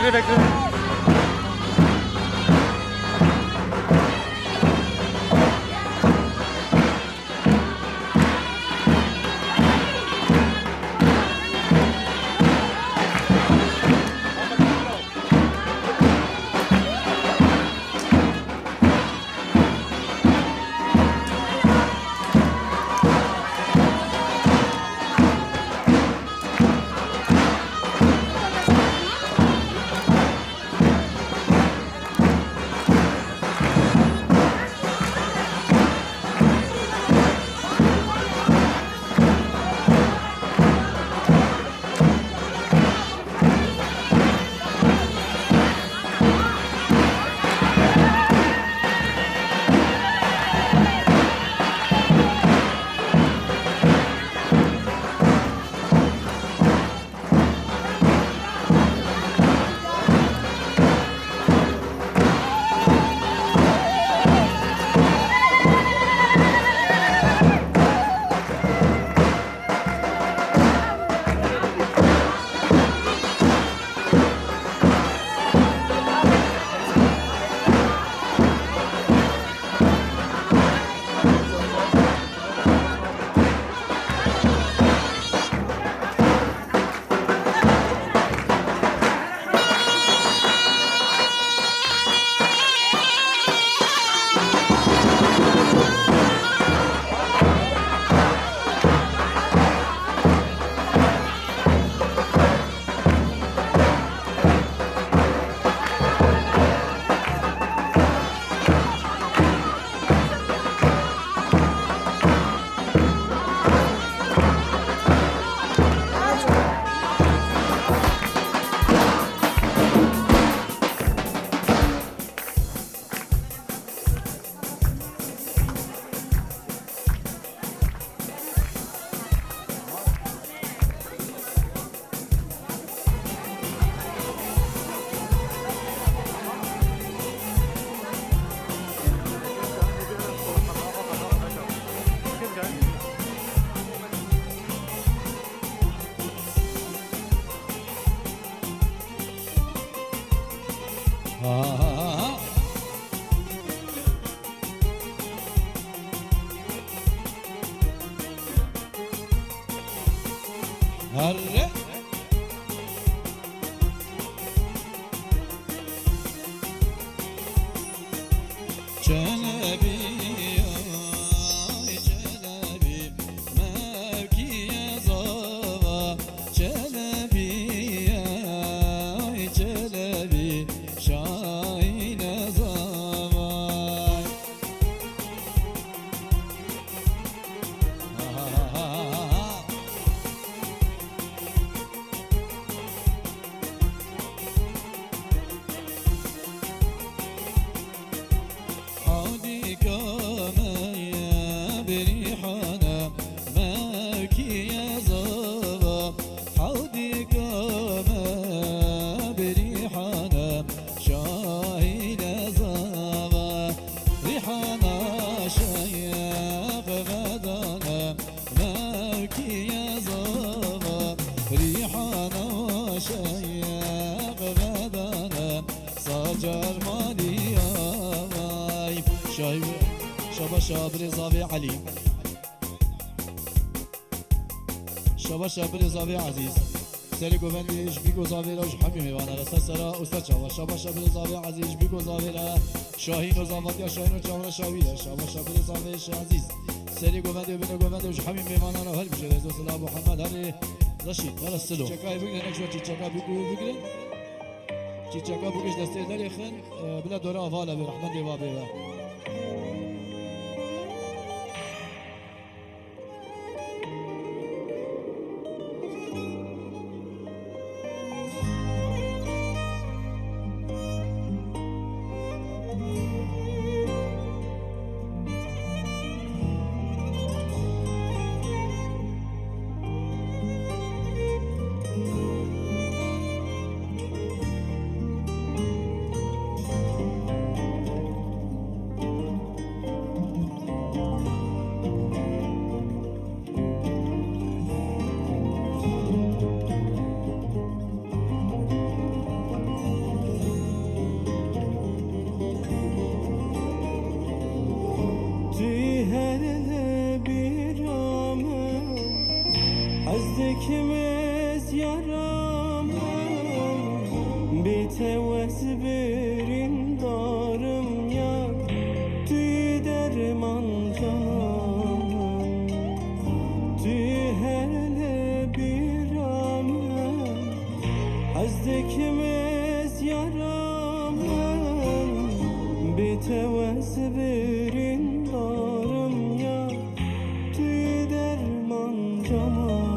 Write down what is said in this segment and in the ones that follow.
bekle bekle. هلا جلبي جلبي ماكي يا زوا جلبي جلبي شاين زوا شابر زاوي علي شابر زاوي عزيز سری گویندیش بیگو زاوی را حمی میوانه رسا سرا استاد شابر زاوی عزیز بیگو زاوی را شاهین و زاوات یا شاهین و چاور شاوی را شابر زاوی عزیز سری گویندی بینو گویندی حمی میوانه را هل میشه رضا سلام محمد علی رشید ولا سلو چکای بگیرن نکشو چکا بگیرن چکا بگیش دسته داری خن بلا دوره آواله به رحمت دیوا بیوا ikimiz yaramın bitevez birin darım ya tüy derman canım tüy hele bir amel ikimiz yaramın bitevez birin darım ya tüy derman canım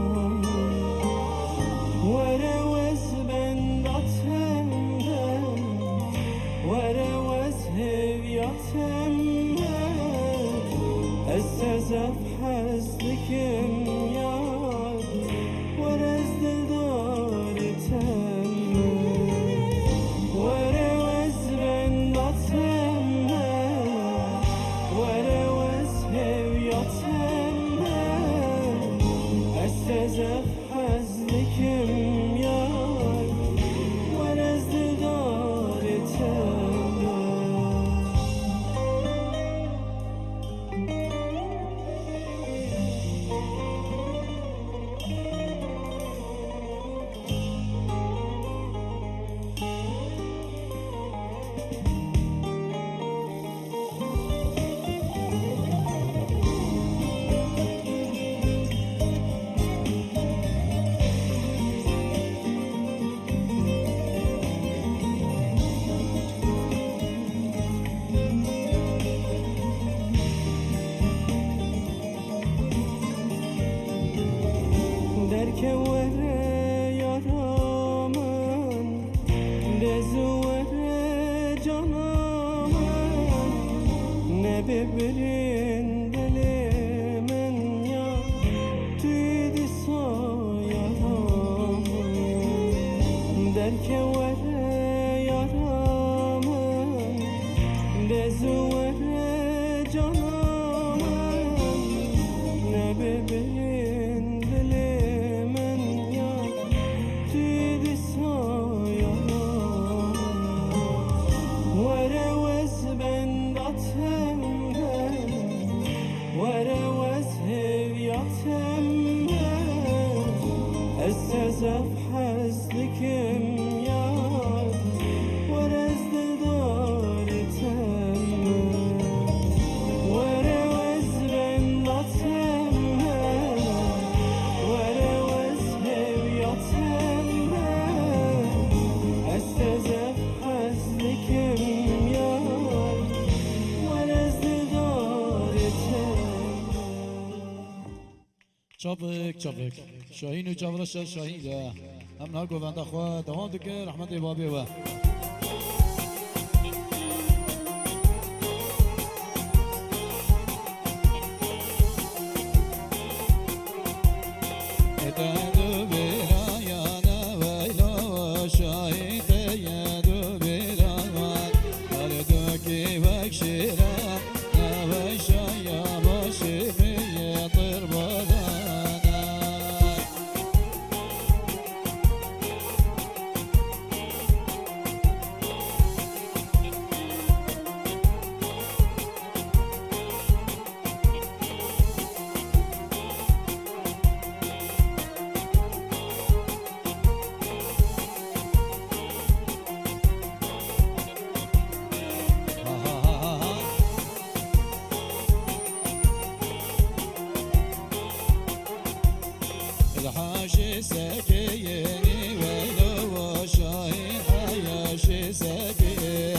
ورواز بنداتم ورواز هویاتم استزف حزدکم یاد ورز دلدارتم ورواز بنداتم ورواز هویاتم استزف حزدکم یار ورز دلدارتم درک وره یارامن دزو وره جانامن نببرین دل من یا توی دسا یارامن درک وره یارامن دزو وره جانامن نببرین دل ورواز بنداتم ورواز هویاتم استزف حزدکم یاد ورز دلدارتم ورواز بنداتم ورواز هویاتم استزف حزدکم یاد ورز دلدارتم چاپک چاپک شاهین و جورش شاهین ده هم نه گوونده خواه دوام دکه رحمت بابی و الحاجي سكيني ويلو شاهين حياشي سكي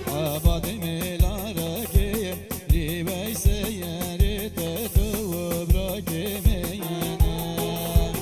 عباد ميلاركي لبي سياري تتو براكي ميانا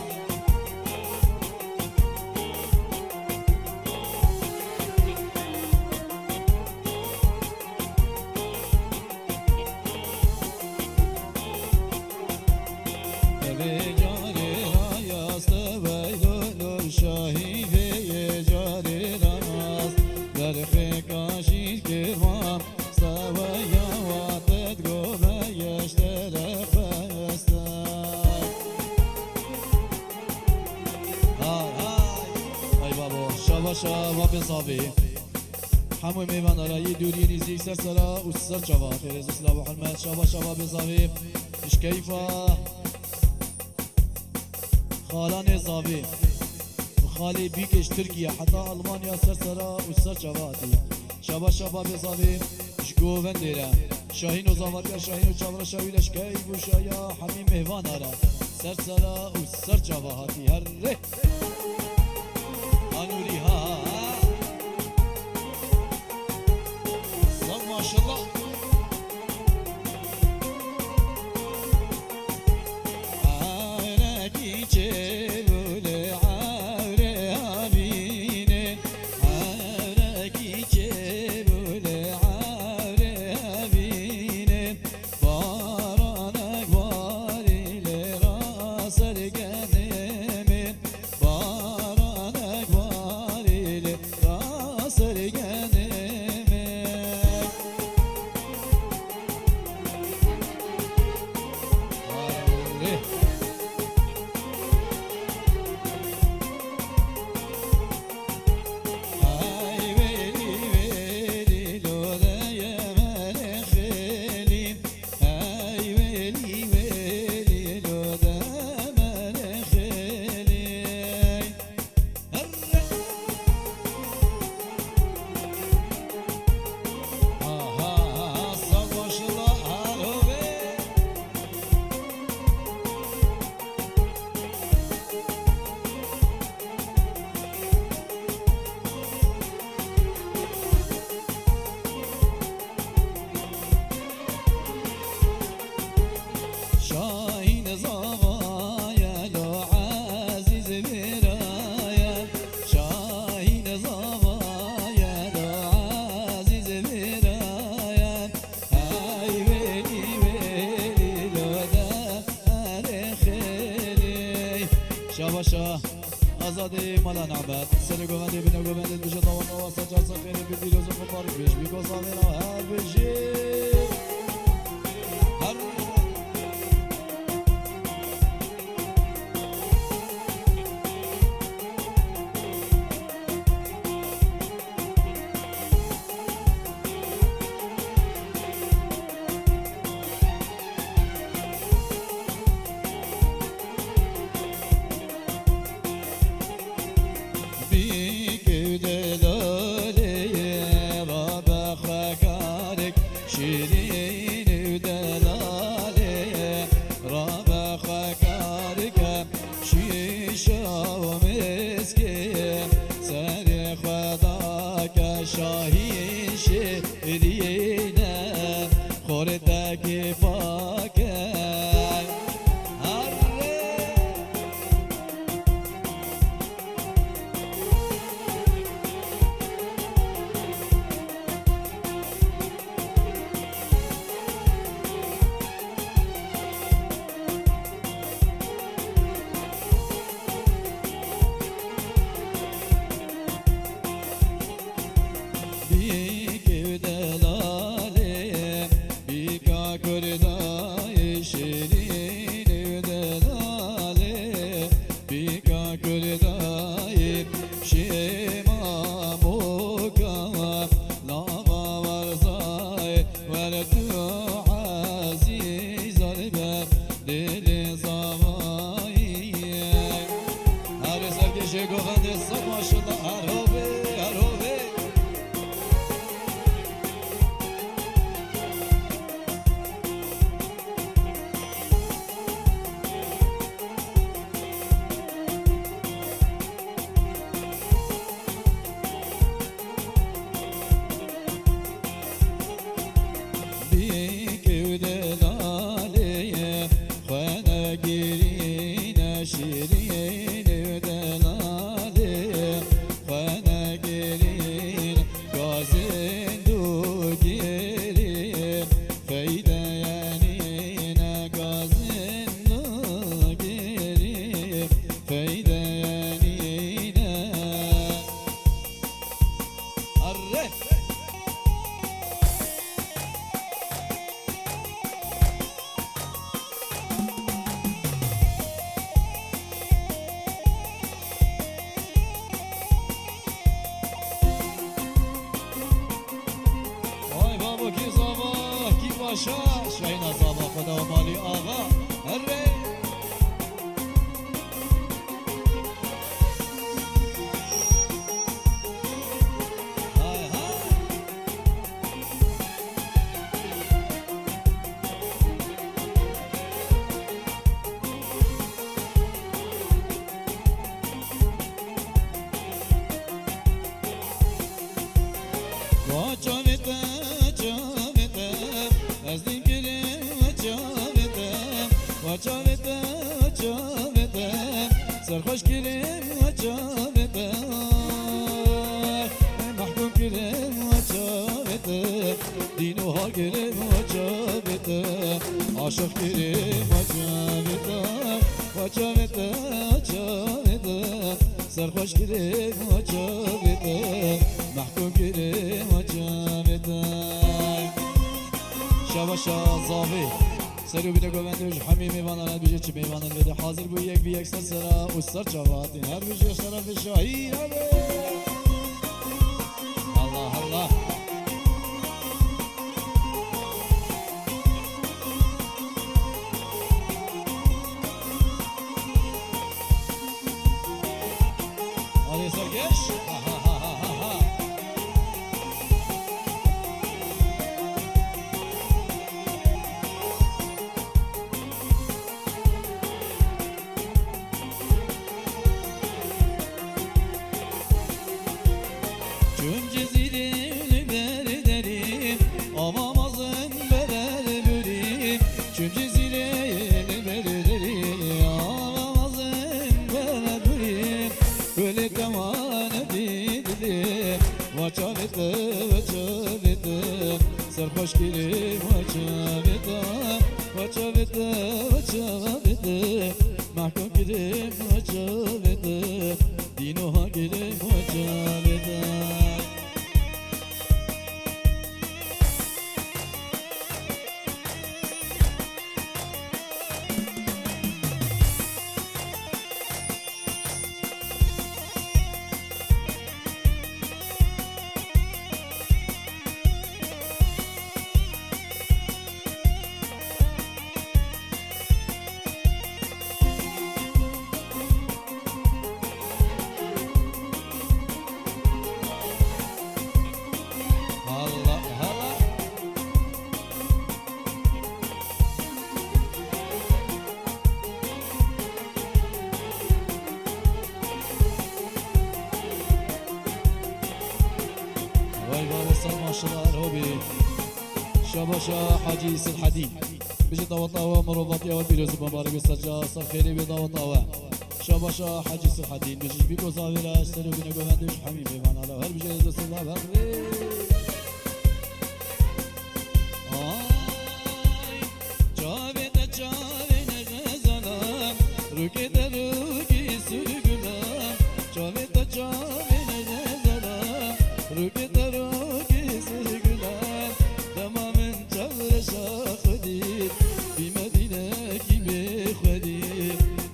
شباب صافي حمو ميمان على يدوري نزيك سرسرة وسر شباب فيرز اسلام محمد شباب صافي مش كيفه خالان زاوی خالی بیکش ترکیه حتی آلمانیا سر سرا و سر چواتی شبا شبا بزاوی شگوون دیره شاهین و زاواتیا شاهین و چاورا شاویلش که ای بوشایا همین مهوان آره سر سرا و سر چواتی هر ره آنوری ها صد ماشالله شاباشا آزادی مالا نعبت سر گوندی بینه گوندی بشه داوان واسه جرس خیلی بیدی روز مبارک بیش بیکو زاوینا هر بشی هر شاهین شیرینه خوردگی پاکه شاهین زاوا خدا و مالی آقا هره وچاوته وچاوته سرخوش کریم وچاوته محکوم کریم وچاوته دینو ها کریم وچاوته عاشق کریم وچاوته وچاوته وچاوته سرخوش کریم وچاوته محکوم کریم وچاوته شباشا زاوی سرو بیده گوندوش همی میوانند بیشه چی میوانند بده حاضر بو یک بی یک سرا و سر چواتین هر بیشه شرف شاهی الله الله آلی سرگش سرخوش کریم وچاوته وچاوته وچاوته محکوم کریم وچاوته دینو ها کریم وچاوته شباشا حاجي سيد حديد بيجي طاوطاوة مروباطية وبيروز مبارك السجا صار خيري بطاوطاوة شباشا حاجي سيد حديد بيجي بيكو صافيرا اشتروا بينا قوهندوش حميمي وانا على هل بيجي يزد السلام بخري جاويتا جاوينا غزالا روكيتا روكي سرقلا جاويتا جاوينا غزالا روكيتا روكي سرقلا شاخدید بی مدینه کی به خودی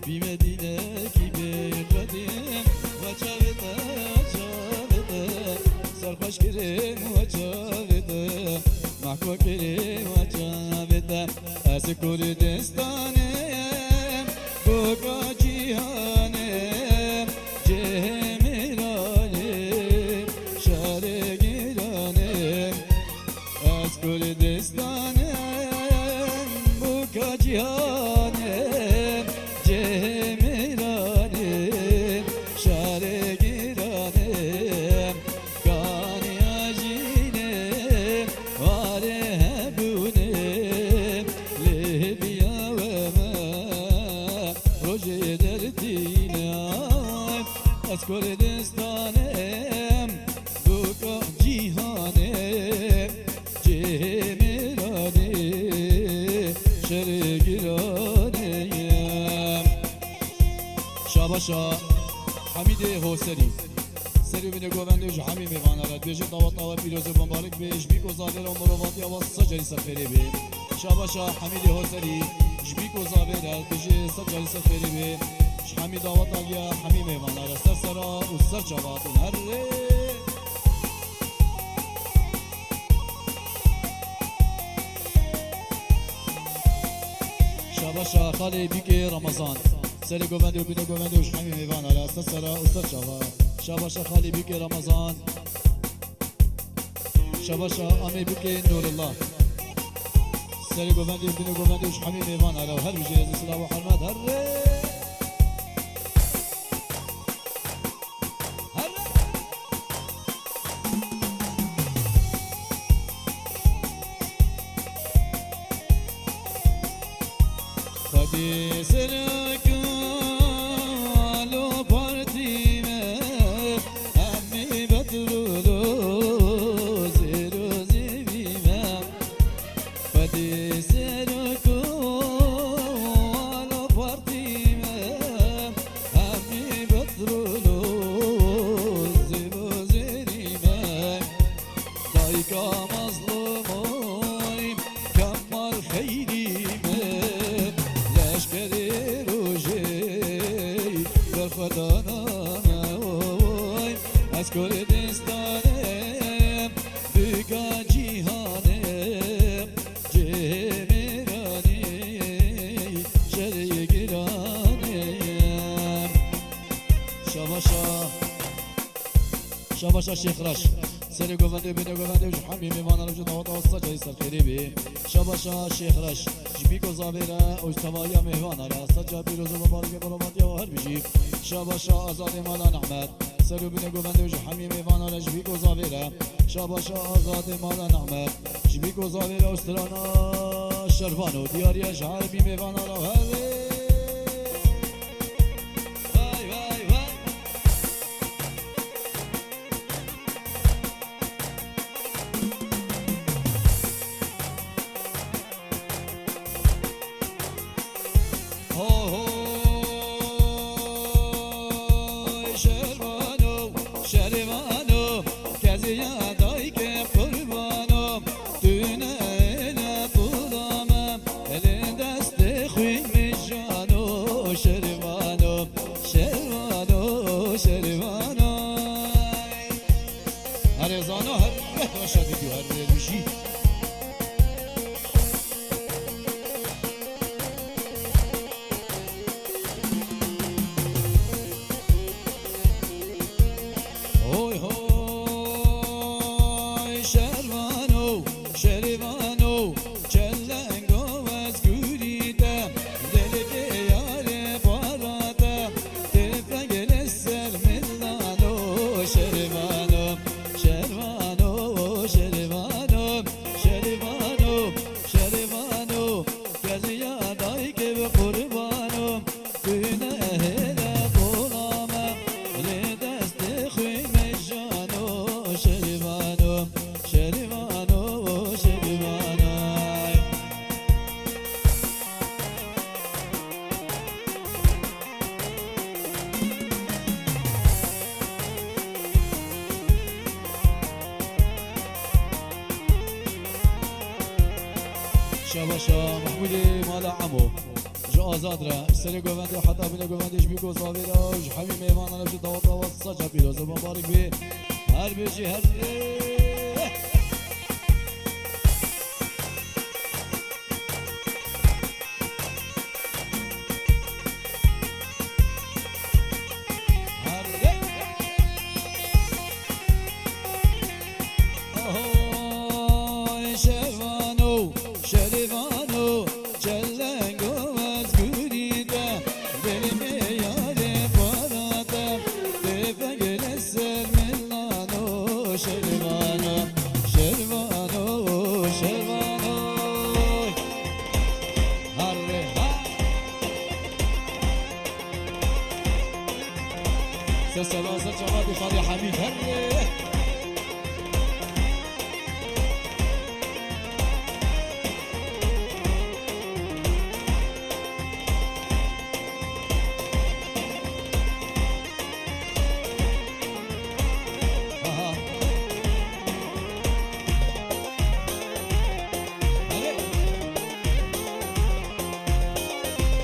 بی مدینه کی به خودی و چاوته چاوته سرخوش کریم و چاوته محکوم کریم و چاوته از کردستانم بگا جیهانم جهمیرانم شهر گیرانم از کردستانم جهانم جمیرانم شهر گیرانم کانی آجینم واره هبونم لبیا و من روژه دردینم از کردستانم بکا جهانم جمیرانم شهر شاباشا حمید حسینی سری بینه گوندوش همین میوانارد بیجی طاوطاوه پیروز مبارک بیش بیکو زاویر و مروواتی و سجری سفری بی شاباشا حمید حسینی جبیکو زاویر بیجی سجری سفری بی حمید طاوطاوه همین میوانارد سر سرا و سر جواتون هر شاباشا خالی بیکی رمضان سری گوندی و بینه گوندوش همین میوان على سر سرا و سر جوا شاباشا خالی بیکی رمضان شاباشا امی بیکی نور الله سری گوندی و بینه گوندوش همین میوان على هر بجی صلاح و حرمت هر سرکالو پارتیمه همی بدرولو زیرو زیبیمه فدی سرکالو پارتیمه همی بدرولو زیرو زیبیمه دایکا مظلومایم کمال خیریمه لشکری روژی در خدا نامایم از کردستانم بگا جیهانم جمیرانی شری گرانم شباشا شباشا شیخ رش سری گفته بینه گفته وش حمی میمانه رو جدا و تاستا جای سرخیری بی شباشا شیخ رش جبیکو زابیره اوش توایا مهوانه را سجا بیروز و مبارک برامات یا هر بجی شباشا آزاد مالا نعمت سری بینه گفته وش حمی میمانه را جبیکو زابیره شباشا آزاد مالا نعمت جبیکو زابیره استرانا شرفانو دیاری شهر بی میوانه را هر وای وای وای شرمانو شرمانو کسی یادایی که قربانم دونه اینا بودمم الین دست خوی میشانو شرمانو شرمانو شرمانو هر زانو هر بهتر دیو هر بیشی هوی هوی شرمانو شرمانو چلنگو از گوریدم دل که یار بارادم تفنگل سر ملانو شرمانو شرمانو شرمانو شرمانو شرمانو کسی یادایی که به قربانم دونه هلا بولامم لی دست خوی میشانو شرمانو شرمانو شرمانو شباشا محمودی مالا عمو جو آزاد را سری گوونده حتی بینه گوندش بیگو زاویرا جو حمی میمان نبجه دوات دوات سجا پیروز مبارک بی هر بیجی هر آهای شروانو شروانو چلنگو از گوریدم دل میار بارادم تفنگل سر ملانو شروانو شروانو شروانو هره ها سلاسل جوادی خالی حمید هره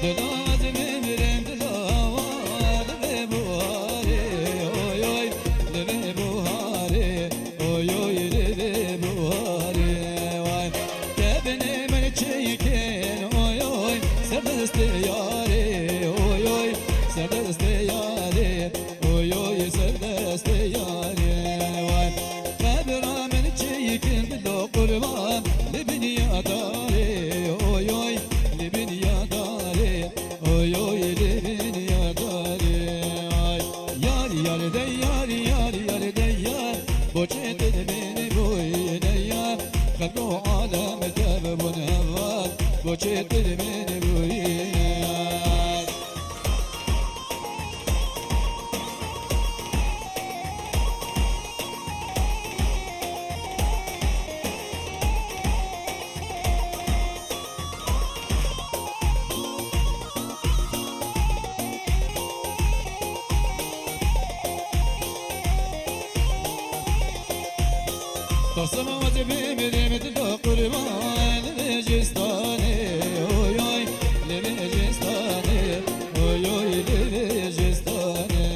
دلات میمیرم دلات به بوهاره اوی اوی به بوهاره اوی اوی به بوهاره وای دبنه من چیکن اوی اوی سردست یاره اوی اوی سردست یاره اوی اوی سردست یاره وای قبرا من چیکن بلو قربان لبنیا داره اوی اوی لبنیا داره oy oy elin yadare ay yar yar de yar yar yar de yar boçet beni boyne yar kalko alem tebun heval boçet beni boyne قسم وتبي مديمة القربان لبيجستاني وياي لبيجستاني وياي لبيجستاني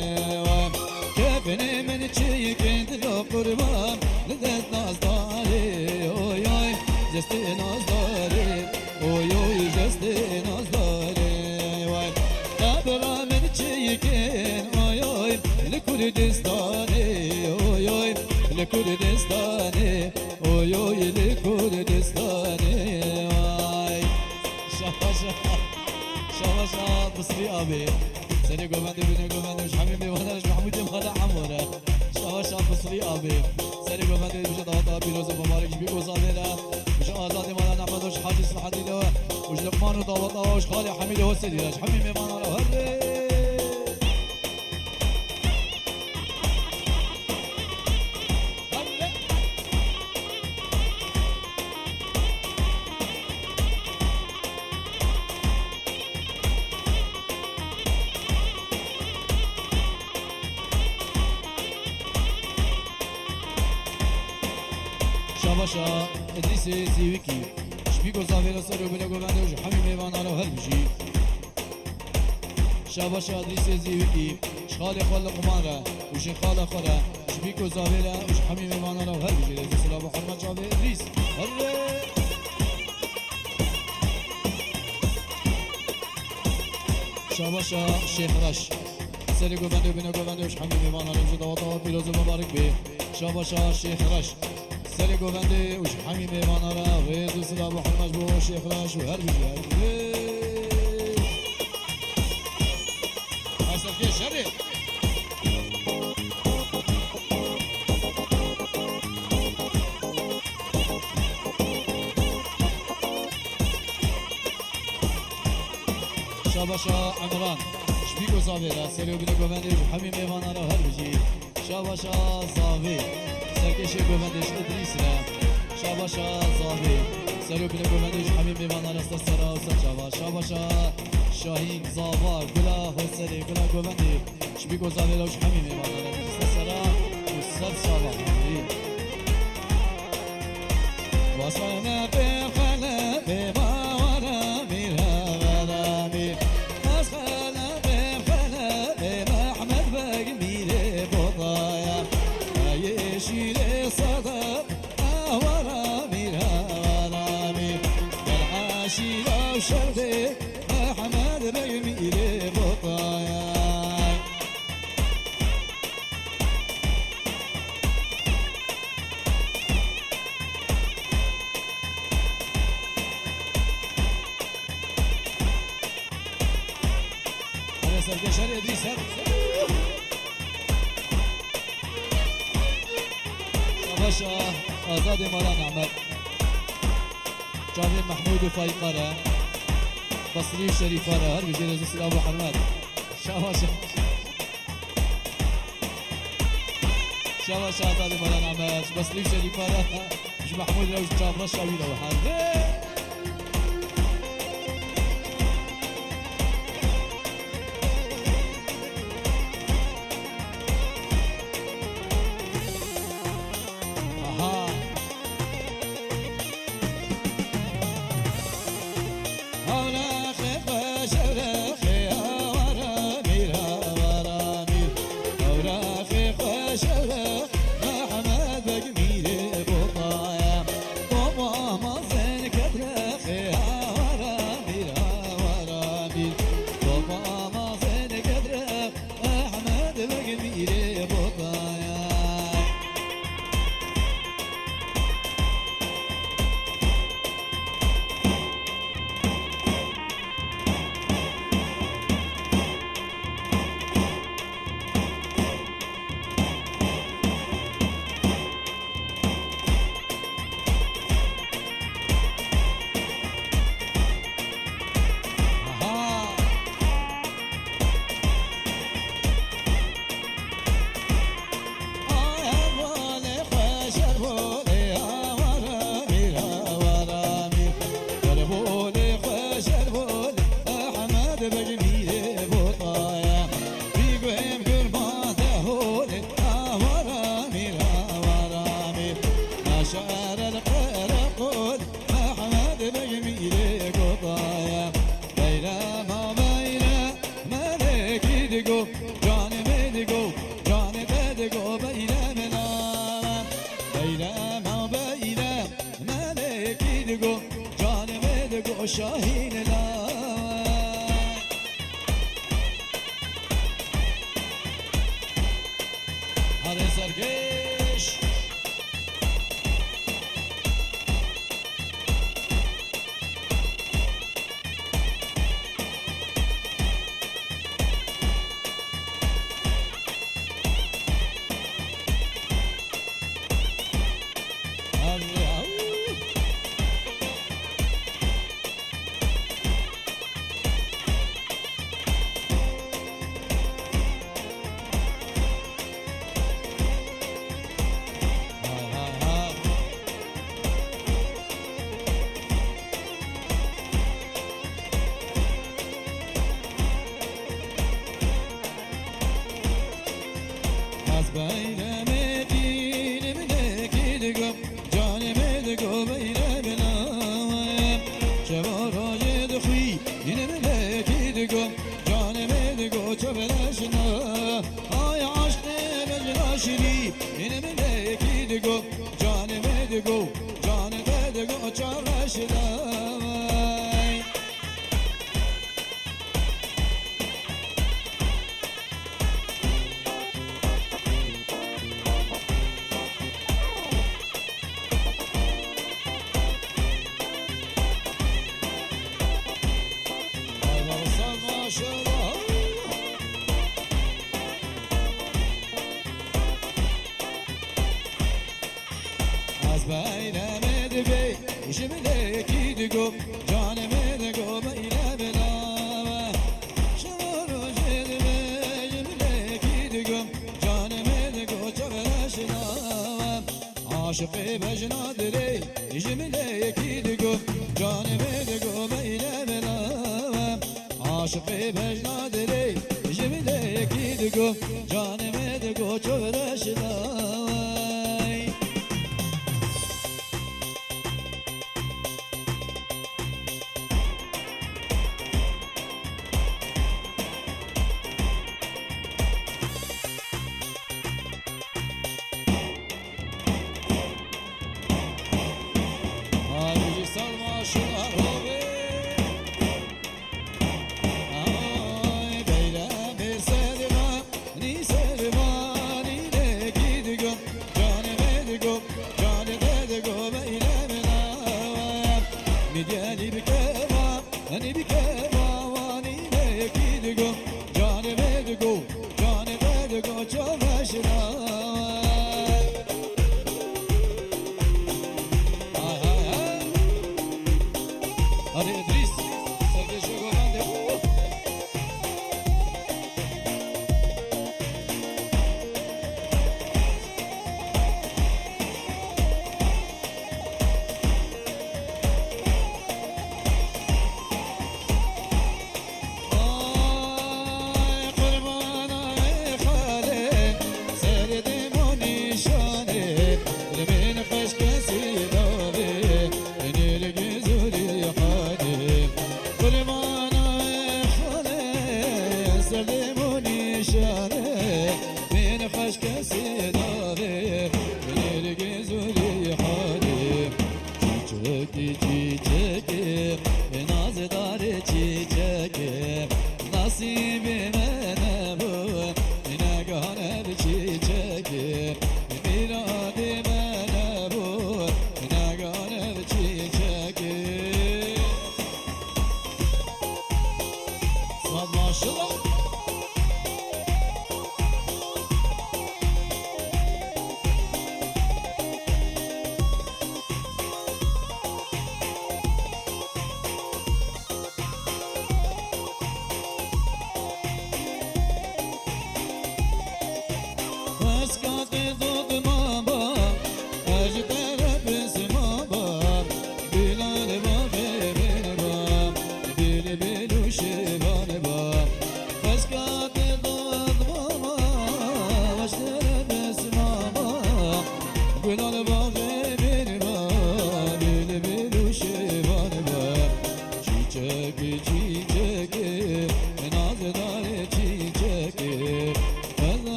كيفني من تشي كنت القربان لدست نصداري وياي جستي نصداري وياي جستي نصداري قبل من تشي كن وياي لكردستاني وياي لكردستاني وياي لكردستاني واي شاباشا بصري ابي سني قومندي بني قومندي مش حبيبي وانا مش محمود مخلع حموره شاباشا بصري ابي سني قومندي مش ضغط ابي روز مبارك بيكو زادنا مش ازادي مالا نعمل مش حاجز لحد له مش لقمان وضغط وش خالي حميد هو سيدي مش حبيبي ما انا هري شاباشا ادريسي زيويكي شبيكو زافيرا سرو بلا قوماندي وش حميمي وانا رو هربجي شاباشا ادريسي زيويكي شخالي خال قمارة وش خال خورا شبيكو زافيرا وش حميمي وانا رو هربجي رزي سلام محمد شابي ادريس هربي شاباشا شيخ رش سري قوماندي وبنا قوماندي وش حميمي وانا رو جدا وطاوة بيروز مبارك بي شاباشا شيخ رش سری گوونده وش حمی میوانه را و دوست را محمد بو شیخ راش و هر بیجاری اصل که شری شاباشا عمران شبیکو زاویرا سری گوونده وش حمی میوانه را هر بیجی شاباشا زاوی سرکشی گووندش ادریس را شاباشا زاوی سرو بینه گووندش حمیم میوان رست سرا و سرچاوا شاباشا شاهین زاوا گلا حسری گلا گووندی شبی گوزاوی روش حمیم میوان رست سرا و سرچاوا واسانه به خانه به باورا میرا ورا میر از خانه به خانه به محمد بگ میره بودایا شیر صدا ورا میرا ورا میر در عشیر و شرده محمد بگ میره بودایا سرگشار ادریس شاباشا آزاد مالا نعمت جاوید محمود و فایقاره بصری و شریفاره هر بجیر از اسلام و حرمت شاباشا شاباشا آزاد مالا نعمت بصری و شریفاره مش محمود روش جابرا شاویده و حرمت محمد بگ میره بطایا بابا ما زن کدر دیگو جانم دیگو جانم دیگو بیرم نام بیرم بیرم ملکی دیگو جانم دیگو شاهین نام هذا سرکش از بیرم دیرم نکی دگو جانم دگو بیرم نام شوارای دخوی اینم نکی دگو جانم دگو چو برشنا آی عشق بجراشری اینم نکی دگو جانم دگو جانم دگو چو برشنا از بیرم دبی جملکی دگو جانم دگو بیرم نام شما رو جدبی جملکی دگو جانم دگو چورش نام عاشق بجنا دلی جملکی دگو جانم دگو بیرم نام عاشق بجنا دلی جملکی دگو جانم دگو چورش نام Hadi İdris, Serdeş Yogo'dan de bu. Ay kurban ay hale, serdim o nişane, elimin kaşkesi dave, enil güzuri hale. Kurban ay hale, serdim o nişane, min kaşkesi dave, enil güzuri hale. Çiçek, nazedar çiçek, nasibime ne bu, ne gane çiçek, miradime ne bu, ne gane çiçek. Sad maşallah.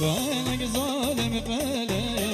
فلك ظالم فلك